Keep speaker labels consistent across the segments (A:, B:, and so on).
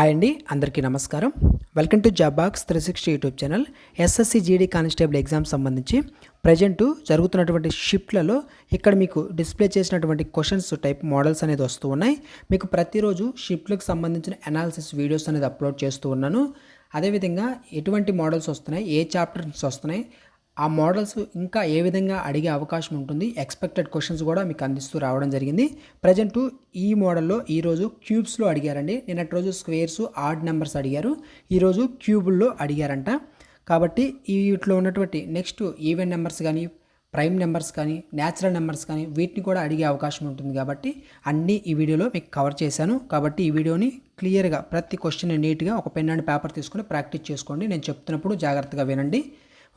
A: Hi అండి, అందరికీ నమస్కారం. Welcome to job box 360 YouTube channel. SSC GD constable exam సంబంధించి ప్రజెంట్ జరుగుతున్నటువంటి షిఫ్ట్లలో ఇక్కడ మీకు డిస్ప్లే చేసినటువంటి క్వశ్చన్స్ టైప్ మోడల్స్ అనేది వస్తూ ఉన్నాయి. మీకు ప్రతిరోజు షిఫ్ట్లకు సంబంధించిన అనాలిసిస్ వీడియోస్ అనేది అప్లోడ్ చేస్తూ ఉన్నాను. అదేవిధంగా ఎటువంటి మోడల్స్ వస్తున్నాయి, ఏ చాప్టర్స్ వస్తున్నాయి, ఆ మోడల్స్ ఇంకా ఏ విధంగా అడిగే అవకాశం ఉంటుంది, ఎక్స్పెక్టెడ్ క్వశ్చన్స్ కూడా మీకు అందిస్తూ రావడం జరిగింది. ప్రజెంట్ ఈ మోడల్లో ఈరోజు క్యూబ్స్లో అడిగారండి. నిన్నటి రోజు స్క్వేర్స్, ఆడ్ నెంబర్స్ అడిగారు, ఈరోజు క్యూబుల్లో అడిగారంట. కాబట్టి వీటిలో ఉన్నటువంటి నెక్స్ట్ ఈవెన్ నెంబర్స్ కానీ, ప్రైమ్ నెంబర్స్ కానీ, న్యాచురల్ నెంబర్స్ కానీ వీటిని కూడా అడిగే అవకాశం ఉంటుంది. కాబట్టి అన్నీ ఈ వీడియోలో మీకు కవర్ చేశాను. కాబట్టి ఈ వీడియోని క్లియర్గా ప్రతి క్వశ్చన్ నీట్గా ఒక పెన్ అండ్ పేపర్ తీసుకొని ప్రాక్టీస్ చేసుకోండి. నేను చెప్తున్నప్పుడు జాగ్రత్తగా వినండి,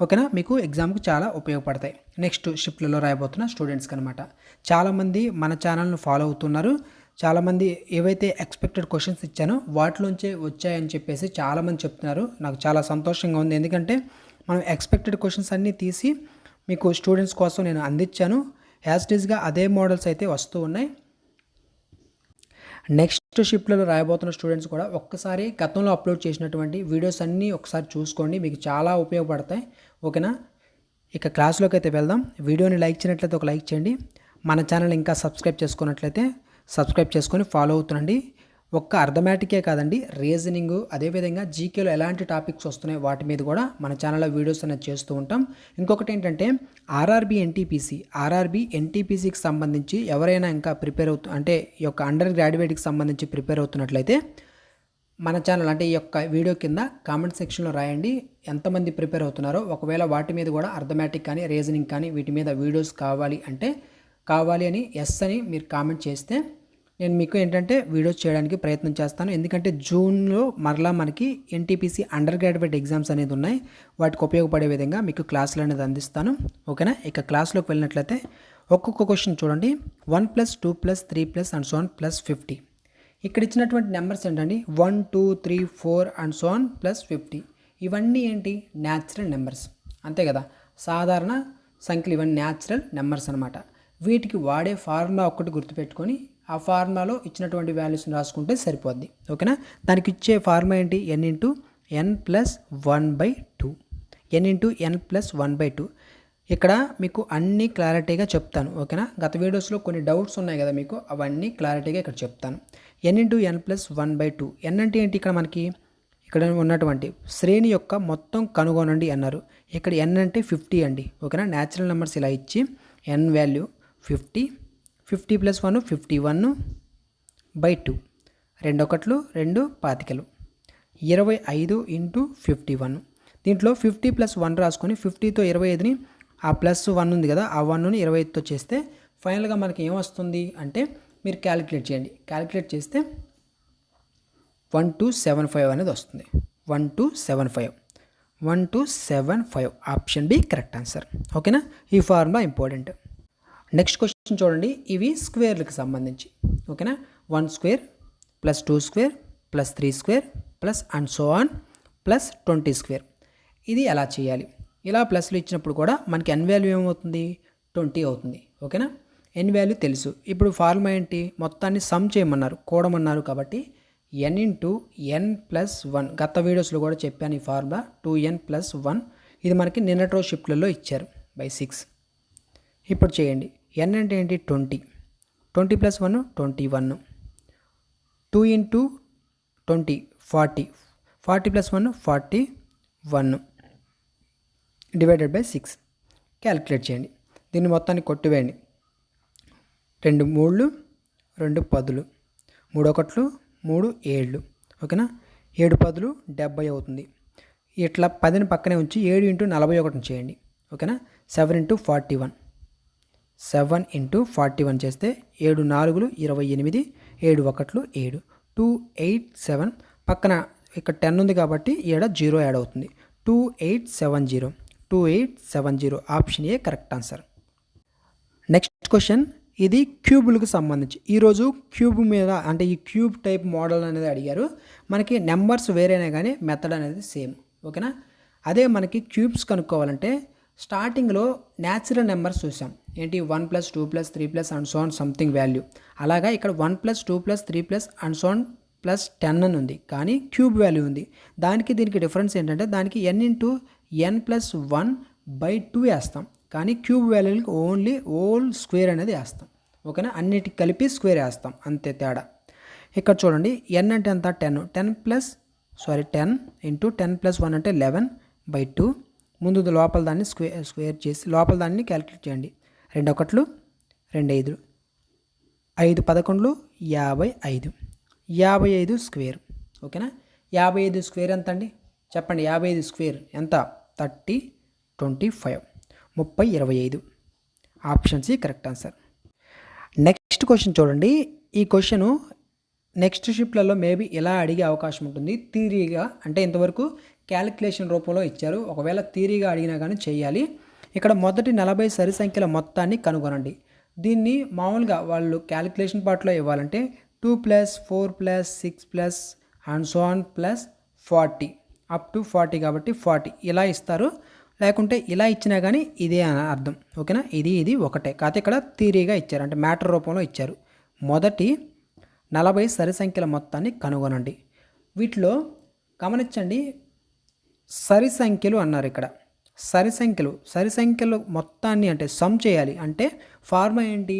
A: ఓకేనా? మీకు ఎగ్జామ్కి చాలా ఉపయోగపడతాయి. నెక్స్ట్ షిఫ్ట్లలో రాయబోతున్న స్టూడెంట్స్కి అనమాట. చాలామంది మన ఛానల్ను ఫాలో అవుతున్నారు. చాలామంది ఏవైతే ఎక్స్పెక్టెడ్ క్వశ్చన్స్ ఇచ్చానో వాటిలోంచే వచ్చాయని చెప్పేసి చాలామంది చెప్తున్నారు. నాకు చాలా సంతోషంగా ఉంది. ఎందుకంటే మనం ఎక్స్పెక్టెడ్ క్వశ్చన్స్ అన్నీ తీసి మీకు స్టూడెంట్స్ కోసం నేను అందించాను. యాజ్ ఇట్ ఈస్గా అదే మోడల్స్ అయితే వస్తూ ఉన్నాయి. నెక్స్ట్ షిఫ్ట్లలో రాయబోతున్న స్టూడెంట్స్ కూడా ఒక్కసారి గతంలో అప్లోడ్ చేసినటువంటి వీడియోస్ అన్నీ ఒకసారి చూసుకోండి, మీకు చాలా ఉపయోగపడతాయి, ఓకేనా? ఇక క్లాస్లోకి అయితే వెళ్దాం. వీడియోని లైక్ చేయనట్లయితే ఒక లైక్ చేయండి. మన ఛానల్ ఇంకా సబ్స్క్రైబ్ చేసుకున్నట్లయితే సబ్స్క్రైబ్ చేసుకొని ఫాలో అవుతుండండి. ఒక్క అర్థమెటికే కాదండి, రీజనింగ్, అదేవిధంగా జీకేలో ఎలాంటి టాపిక్స్ వస్తున్నాయి వాటి మీద కూడా మన ఛానల్లో వీడియోస్ అనేది చేస్తూ ఉంటాం. ఇంకొకటి ఏంటంటే ఆర్ఆర్బీ ఎన్టీపీసీకి సంబంధించి ఎవరైనా ఇంకా ప్రిపేర్ అంటే ఈ యొక్క అండర్ గ్రాడ్యుయేట్కి సంబంధించి ప్రిపేర్ అవుతున్నట్లయితే మన ఛానల్ అంటే ఈ యొక్క వీడియో కింద కామెంట్ సెక్షన్లో రాయండి ఎంతమంది ప్రిపేర్ అవుతున్నారో. ఒకవేళ వాటి మీద కూడా అర్థమెటిక్ కానీ, రీజనింగ్ కానీ వీటి మీద వీడియోస్ కావాలి అని ఎస్ అని మీరు కామెంట్ చేస్తే నేను మీకు ఏంటంటే వీడియోస్ చేయడానికి ప్రయత్నం చేస్తాను. ఎందుకంటే జూన్లో మరలా మనకి ఎన్టీపీసీ అండర్ గ్రాడ్యుయేట్ ఎగ్జామ్స్ అనేది ఉన్నాయి. వాటికి ఉపయోగపడే విధంగా మీకు క్లాసులు అనేది అందిస్తాను, ఓకేనా? ఇక క్లాస్లోకి వెళ్ళినట్లయితే ఒక్కొక్క క్వశ్చన్ చూడండి. 1 + 2 + 3 + అండ్ సో ఆన్ +50. ఇక్కడ ఇచ్చినటువంటి నెంబర్స్ ఏంటండి 1 2 3 4 అండ్ సో ఆన్ +50. ఇవన్నీ ఏంటి? న్యాచురల్ నెంబర్స్, అంతే కదా? సాధారణ సంఖ్యలు, ఇవన్నీ న్యాచురల్ నెంబర్స్ అనమాట. వీటికి వాడే ఫార్ములా ఒక్కటి గుర్తుపెట్టుకొని ఆ ఫార్ములాలో ఇచ్చినటువంటి వాల్యూస్ని రాసుకుంటే సరిపోద్ది, ఓకేనా? దానికి ఇచ్చే ఫార్ములా ఏంటి? n + 1/2. n + 1/2. ఇక్కడ మీకు అన్నీ క్లారిటీగా చెప్తాను, ఓకేనా? గత వీడియోస్లో కొన్ని డౌట్స్ ఉన్నాయి కదా మీకు, అవన్నీ క్లారిటీగా ఇక్కడ చెప్తాను. n + 1/2. n అంటే ఏంటి? ఇక్కడ ఉన్నటువంటి శ్రేణి యొక్క మొత్తం కనుగొనండి అన్నారు. ఇక్కడ n అంటే 50 అండి, ఓకేనా? న్యాచురల్ నెంబర్స్ ఇలా ఇచ్చి n వాల్యూ 50 + 1 51/2. 2 1 2 25. 25 × 51. దీంట్లో 50 + 1 రాసుకొని 50తో 25ని ఆ +1 ఉంది కదా, ఆ 1ని 25తో చేస్తే ఫైనల్గా మనకి ఏమొస్తుంది అంటే మీరు క్యాలిక్యులేట్ చేయండి. క్యాలిక్యులేట్ చేస్తే 1275 అనేది వస్తుంది. 1275 ఆప్షన్ బి కరెక్ట్ ఆన్సర్, ఓకేనా? ఈ ఫార్ములా ఇంపార్టెంట్. నెక్స్ట్ క్వశ్చన్ చూడండి. ఇవి స్క్వేర్లకు సంబంధించి, ఓకేనా? 1² + 2² + 3² అండ్ సో ఆన్ +20². ఇది ఎలా చేయాలి? ఇలా ప్లస్లు ఇచ్చినప్పుడు కూడా మనకి n వాల్యూ ఏమవుతుంది? 20 అవుతుంది, ఓకేనా? n వాల్యూ తెలుసు. ఇప్పుడు ఫార్ములా ఏంటి? మొత్తాన్ని సమ్ చేయమన్నారు, కూడమన్నారు. కాబట్టి n × n + 1. గత వీడియోస్లో కూడా చెప్పాను ఈ ఫార్ములా. 2n + 1. ఇది మనకి నిన్నటి రోజు షిఫ్ట్లలో ఇచ్చారు /6. ఇప్పుడు చేయండి. n అంటే ఏంటి? 20. 20 + 1 21. 2 × 20 40. 40 + 1 41 /6. క్యాలిక్యులేట్ చేయండి. దీన్ని మొత్తాన్ని కొట్టివేయండి. 2 3 2 10, 3 1 3 7, ఓకేనా? 7 10 70 అవుతుంది. ఇట్లా 10ని పక్కనే ఉంచి 7 × 41 చేయండి, ఓకేనా? 7 × 41. 7 × 41 చేస్తే 7 4 28, 7 1 7, 287. పక్కన ఇక్కడ 10 ఉంది కాబట్టి ఇక్కడ 0 యాడ్ అవుతుంది. 2870 option A correct answer. Next question. ఇది క్యూబులకు సంబంధించి. ఈరోజు క్యూబ్ మీద అంటే ఈ క్యూబ్ టైప్ మోడల్ అనేది అడిగారు. మనకి నెంబర్స్ వేరేనే కానీ మెథడ్ అనేది సేమ్, ఓకేనా? అదే మనకి క్యూబ్స్ కనుక్కోవాలంటే స్టార్టింగ్లో న్యాచురల్ నెంబర్స్ చూసాం. ఏంటి? 1 + 2 + 3 + and so on something value. అలాగా ఇక్కడ 1 + 2 + 3 + అండ్ సో ఆన్ ప్లస్ 10 అని ఉంది, కానీ క్యూబ్ వాల్యూ ఉంది. దానికి దీనికి డిఫరెన్స్ ఏంటంటే దానికి n ఇంటూ n ప్లస్ 1/2 వేస్తాం, కానీ క్యూబ్ వాల్యూకి ఓన్లీ హోల్ స్క్వేర్ అనేది వేస్తాం. ఓకేనా, అన్నిటికి కలిపి స్క్వేర్ వేస్తాం, అంతే తేడా. ఇక్కడ చూడండి, n అంటే ఎంత 10 ఇంటూ 10 ప్లస్ 1 అంటే 11/2. ముందు లోపల దాన్ని స్క్వేర్ చేసి లోపల దాన్ని క్యాలిక్యులేట్ చేయండి. 2 ఒకట్లు 2 5, 5 11 55, 55 స్క్వేర్. ఓకేనా, 55 స్క్వేర్ ఎంత అండి చెప్పండి? 55 స్క్వేర్ ఎంత? 30 25, 30 25. Option C correct answer. Next question చూడండి. ఈ క్వశ్చను నెక్స్ట్ షిఫ్ట్లలో మేబీ ఇలా అడిగే అవకాశం ఉంటుంది. థియరీగా అంటే ఇంతవరకు క్యాలిక్యులేషన్ రూపంలో ఇచ్చారు, ఒకవేళ థియరీగా అడిగినా కానీ చేయాలి. ఇక్కడ మొదటి 40 సరి సంఖ్యల మొత్తాన్ని కనుగొనండి. దీన్ని మామూలుగా వాళ్ళు క్యాలిక్యులేషన్ పార్ట్లో ఇవ్వాలంటే 2 + 4 + 6 and so on +40 up to 40 కాబట్టి 40 ఇలా ఇస్తారు. లేకుంటే ఇలా ఇచ్చినా కానీ ఇదే అని అర్థం. ఓకేనా, ఇది ఒకటే, కాకపోతే ఇక్కడ థియరీగా ఇచ్చారు, అంటే మ్యాటర్ రూపంలో ఇచ్చారు. మొదటి 40 సరి సంఖ్యల మొత్తాన్ని కనుగొనండి. వీటిలో గమనించండి, సరి సంఖ్యలు అన్నారు. ఇక్కడ సరి సంఖ్యలు మొత్తాన్ని అంటే సమ్ చేయాలి అంటే ఫార్ములా ఏంటి?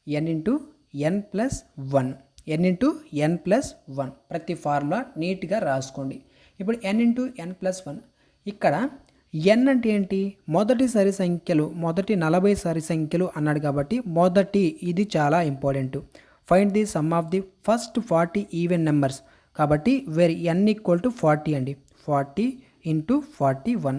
A: n into n plus 1, n into n plus 1. ప్రతి ఫార్ములా నీట్గా రాసుకోండి. ఇప్పుడు n ఇంటూ n ప్లస్ 1, ఇక్కడ n అంటే ఏంటి? మొదటి సరి సంఖ్యలు, మొదటి 40 సరి సంఖ్యలు అన్నాడు కాబట్టి మొదటి, ఇది చాలా important. Find the some of the first 40 even numbers. కాబట్టి వేర్ n = 40 అండి. 40 ఇంటూ 41,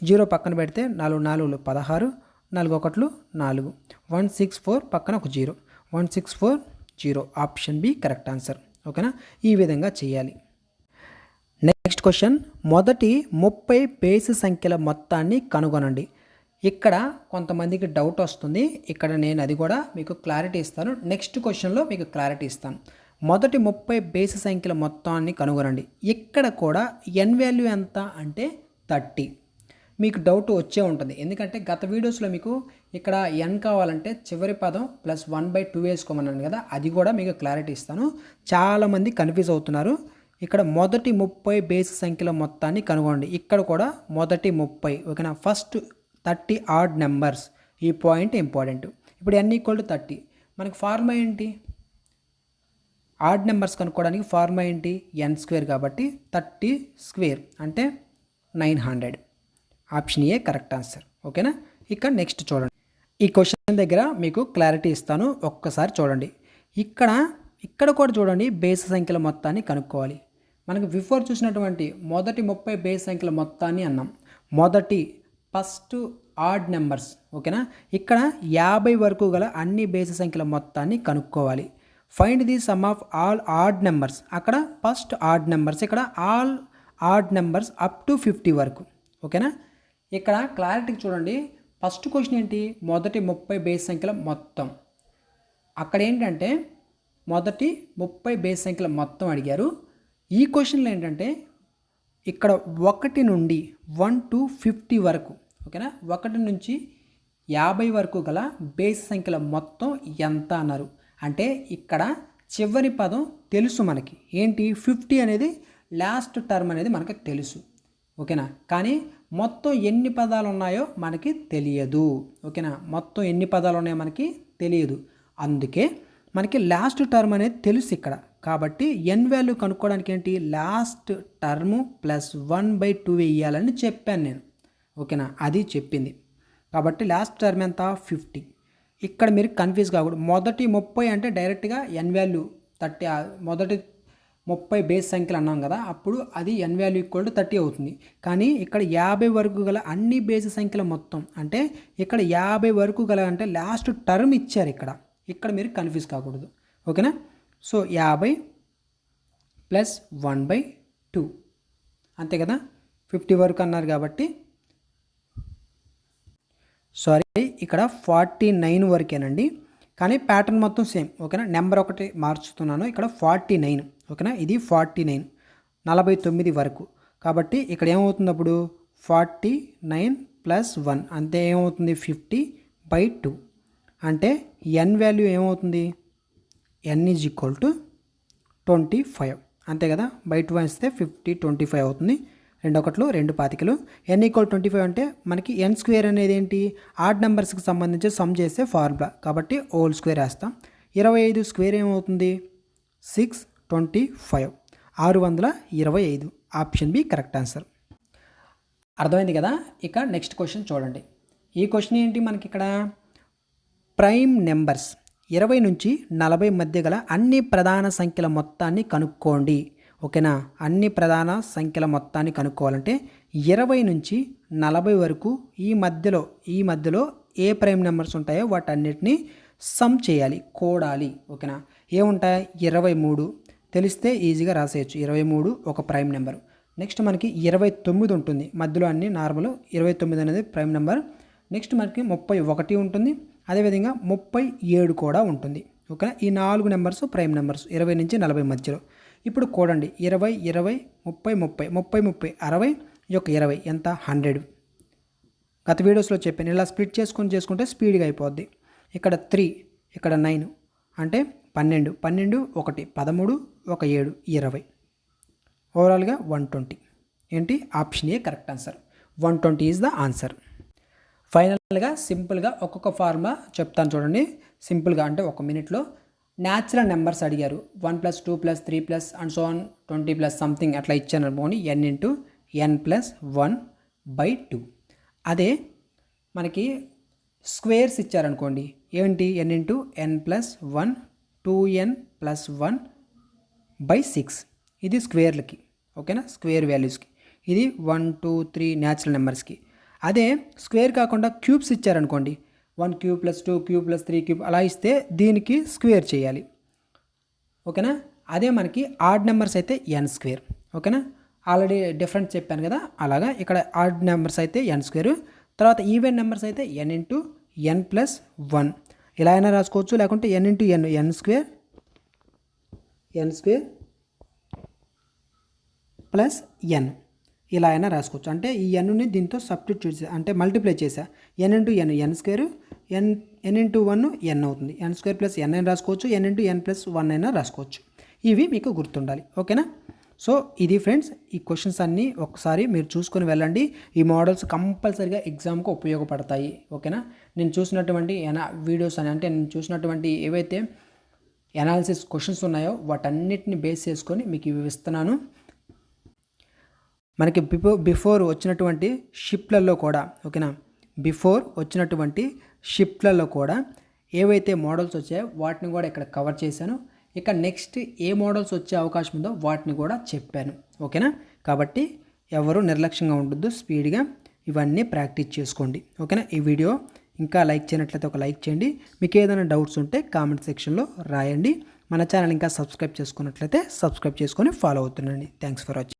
A: 0 పక్కన పెడితే 4 4 16, 4 1 4, 164 పక్కన ఒక 0, 164 0. Option B correct answer. ఓకేనా, ఈ విధంగా చేయాలి. నెక్స్ట్ క్వశ్చన్, మొదటి 30 బేసి సంఖ్యల మొత్తాన్ని కనుగొనండి. ఇక్కడ కొంతమందికి డౌట్ వస్తుంది, ఇక్కడ నేను అది కూడా మీకు క్లారిటీ ఇస్తాను. నెక్స్ట్ క్వశ్చన్లో మీకు క్లారిటీ ఇస్తాను. మొదటి 30 బేసి సంఖ్యల మొత్తాన్ని కనుగొనండి. ఇక్కడ కూడా n వాల్యూ ఎంత అంటే 30. మీకు డౌట్ వచ్చే ఉంటుంది, ఎందుకంటే గత వీడియోస్లో మీకు ఇక్కడ n కావాలంటే చివరి పదం +1/2 వేసుకోమన్నాను కదా, అది కూడా మీకు క్లారిటీ ఇస్తాను. చాలామంది కన్ఫ్యూజ్ అవుతున్నారు. ఇక్కడ మొదటి 30 బేసి సంఖ్యల మొత్తాన్ని కనుగొనండి. ఇక్కడ కూడా మొదటి 30. ఓకేనా, ఫస్ట్ 30 ఆడ్ నెంబర్స్. ఈ పాయింట్ ఇంపార్టెంట్. ఇప్పుడు n = 30. మనకి ఫార్ములా ఏంటి? ఆడ్ నెంబర్స్ కనుక్కోవడానికి ఫార్ములా ఏంటి? n² కాబట్టి 30² అంటే 900. Option A correct answer. ఓకేనా, ఇక నెక్స్ట్ చూడండి. ఈ క్వశ్చన్ దగ్గర మీకు క్లారిటీ ఇస్తాను, ఒక్కసారి చూడండి. ఇక్కడ కూడా చూడండి, బేసి సంఖ్యల మొత్తాన్ని కనుక్కోవాలి. మనకు బిఫోర్ చూసినటువంటి మొదటి 30 బేసి సంఖ్యల మొత్తాన్ని అన్నాం. మొదటి ఫస్ట్ ఆడ్ నెంబర్స్. ఓకేనా, ఇక్కడ 50 వరకు గల అన్ని బేసి సంఖ్యల మొత్తాన్ని కనుక్కోవాలి. Find the some of all odd numbers. అక్కడ ఫస్ట్ ఆడ్ నెంబర్స్, ఇక్కడ all odd numbers up to 50 వరకు. ఓకేనా, ఇక్కడ క్లారిటీ చూడండి. ఫస్ట్ క్వశ్చన్ ఏంటి? మొదటి 30 బేసి సంఖ్యల మొత్తం. అక్కడ ఏంటంటే మొదటి 30 బేసి సంఖ్యల మొత్తం అడిగారు. ఈ క్వశ్చన్లో ఏంటంటే ఇక్కడ 1 నుండి 1 to 50 వరకు. ఓకేనా, 1 నుంచి 50 వరకు గల బేసి సంఖ్యల మొత్తం ఎంత అన్నారు. అంటే ఇక్కడ చివరి పదం తెలుసు మనకి, ఏంటి? 50 అనేది లాస్ట్ టర్మ్ అనేది మనకి తెలుసు. ఓకేనా, కానీ మొత్తం ఎన్ని పదాలు ఉన్నాయో మనకి తెలియదు. ఓకేనా, మొత్తం ఎన్ని పదాలు ఉన్నాయో మనకి తెలియదు. అందుకే మనకి లాస్ట్ టర్మ్ అనేది తెలుసు ఇక్కడ. కాబట్టి n వాల్యూ కనుక్కోవడానికి ఏంటి? లాస్ట్ టర్ము +1/2 వేయాలని చెప్పాను నేను. ఓకేనా, అది చెప్పింది. కాబట్టి లాస్ట్ టర్మ్ ఎంత? 50. ఇక్కడ మీరు కన్ఫ్యూజ్ కాకూడదు. మొదటి 30 అంటే డైరెక్ట్గా n వాల్యూ 30, మొదటి 30 బేస్ సంఖ్యలు అన్నాం కదా, అప్పుడు అది n వాల్యూ = 30 అవుతుంది. కానీ ఇక్కడ 50 వరకు గల అన్ని బేసి సంఖ్యల మొత్తం అంటే ఇక్కడ 50 వరకు గల అంటే లాస్ట్ టర్మ్ ఇచ్చారు ఇక్కడ మీరు కన్ఫ్యూజ్ కాకూడదు. ఓకేనా, సో 50 + 1/2 అంతే కదా, 50 వరకు అన్నారు కాబట్టి సారీ ఇక్కడ 49 వరకేనండి. కానీ ప్యాటర్న్ మొత్తం సేమ్. ఓకేనా, నెంబర్ ఒకటి మార్చుతున్నాను. ఇక్కడ 49. ఓకేనా, ఇది 49, 49 వరకు. కాబట్టి ఇక్కడ ఏమవుతుంది? అప్పుడు 49 + 1 అంతే ఏమవుతుంది? 50/2. అంటే n వాల్యూ ఏమవుతుంది? n = 25 అంతే కదా, బై 2 వేస్తే 50 25 అవుతుంది. 2 ఒకట్లు 2 పాతికలు. n = 25 అంటే మనకి n స్క్వేర్ అనేది ఏంటి, ఆడ్ నెంబర్స్కి సంబంధించి సమ్ చేసే ఫార్ములా కాబట్టి హోల్ స్క్వేర్ వేస్తాం. 25 స్క్వేర్ ఏమవుతుంది 625, 625. Option B correct answer. అర్థమైంది కదా. ఇక నెక్స్ట్ క్వశ్చన్ చూడండి. ఈ క్వశ్చన్ ఏంటి మనకి ఇక్కడ, ప్రైమ్ నెంబర్స్ 20 నుంచి 40 మధ్య గల అన్ని ప్రధాన సంఖ్యల మొత్తాన్ని కనుక్కోండి. ఓకేనా, అన్ని ప్రధాన సంఖ్యల మొత్తాన్ని కనుక్కోవాలంటే 20 నుంచి 40 వరకు ఈ మధ్యలో ఏ ప్రైమ్ నెంబర్స్ ఉంటాయో వాటన్నిటిని సమ్ చేయాలి, కూడాలి. ఓకేనా, ఏముంటాయి 23 తెలిస్తే ఈజీగా రాసేయచ్చు. 23 ఒక ప్రైమ్ నెంబర్. నెక్స్ట్ మనకి 29 ఉంటుంది, మధ్యలో అన్ని నార్మల్. 29 అనేది ప్రైమ్ నెంబర్. నెక్స్ట్ మనకి 31 ఉంటుంది, అదేవిధంగా 37 కూడా ఉంటుంది. ఓకేనా, ఈ 4 నెంబర్స్ ప్రైమ్ నెంబర్స్ 20 నుంచి 40 మధ్యలో. ఇప్పుడు కూడండి 20 20 30 30 30 30 60, ఈ యొక్క 20 ఎంత 100. గత వీడియోస్లో చెప్పాను, ఇలా స్ప్లిట్ చేసుకుంటే స్పీడ్గా అయిపోద్ది. ఇక్కడ 3, ఇక్కడ 9 అంటే 12 12 1 13 1 7 20. ఓవరాల్గా 120. ఏంటి option A correct answer. 120 is the answer. ఫైనల్గా సింపుల్గా ఒక్కొక్క ఫార్ములా చెప్తాను చూడండి. సింపుల్గా అంటే 1 మినిట్లో. న్యాచురల్ నెంబర్స్ అడిగారు, 1 + 2 + 3 + అండ్ సో ఆన్ 20 + సంథింగ్ అట్లా ఇచ్చాను అనుకోండి, n × n + 1/2. అదే మనకి స్క్వేర్స్ ఇచ్చారనుకోండి, ఏంటి n × n + 1 2n + 1/6. ఇది స్క్వేర్లకి. ఓకేనా, స్క్వేర్ వాల్యూస్కి. ఇది 1 2 3 న్యాచురల్ నెంబర్స్కి. అదే స్క్వేర్ కాకుండా క్యూబ్స్ ఇచ్చారనుకోండి, 1³ + 2³ + 3³ అలా ఇస్తే దీనికి స్క్వేర్ చేయాలి. ఓకేనా, అదే మనకి ఆడ్ నెంబర్స్ అయితే n². ఓకేనా, ఆల్రెడీ డిఫరెంట్ చెప్పాను కదా, అలాగా ఇక్కడ ఆడ్ నెంబర్స్ అయితే n². తర్వాత ఈవెన్ నెంబర్స్ అయితే n × n + 1 ఇలా అయినా రాసుకోవచ్చు, లేకుంటే n × n n² + n ఇలా అయినా రాసుకోవచ్చు. అంటే ఈ ఎన్ని దీంతో సబ్స్టిట్యూట్ చేసా, అంటే మల్టిప్లై చేసా. n × n n², n × 1 n అవుతుంది. n² + n అయినా రాసుకోవచ్చు, n × n + 1 అయినా రాసుకోవచ్చు. ఇవి మీకు గుర్తుండాలి. ఓకేనా. సో ఇది ఫ్రెండ్స్, ఈ క్వశ్చన్స్ అన్నీ ఒకసారి మీరు చూసుకొని వెళ్ళండి. ఈ మోడల్స్ కంపల్సరీగా ఎగ్జామ్కి ఉపయోగపడతాయి. ఓకేనా, నేను చూసినటువంటి వీడియోస్ అని, అంటే నేను చూసినటువంటి ఏవైతే ఎనాలిసిస్ క్వశ్చన్స్ ఉన్నాయో వాటన్నిటిని బేస్ చేసుకొని మీకు ఇవి ఇస్తున్నాను. మనకి బిఫోర్ వచ్చినటువంటి షిఫ్ట్లలో కూడా, ఓకేనా, బిఫోర్ వచ్చినటువంటి షిఫ్ట్లలో కూడా ఏవైతే మోడల్స్ వచ్చాయో వాటిని కూడా ఇక్కడ కవర్ చేశాను. ఇక నెక్స్ట్ ఏ మోడల్స్ వచ్చే అవకాశం ఉందో వాటిని కూడా చెప్పాను. ఓకేనా, కాబట్టి ఎవరు నిర్లక్ష్యంగా ఉండొద్దు, స్పీడ్గా ఇవన్నీ ప్రాక్టీస్ చేసుకోండి. ఓకేనా, ఈ వీడియో ఇంకా లైక్ చేయనట్లయితే ఒక లైక్ చేయండి. మీకు ఏదైనా డౌట్స్ ఉంటే కామెంట్ సెక్షన్లో రాయండి. మన ఛానల్ ఇంకా సబ్స్క్రైబ్ చేసుకున్నట్లయితే సబ్స్క్రైబ్ చేసుకొని ఫాలో అవుతుండండి. Thanks for watching.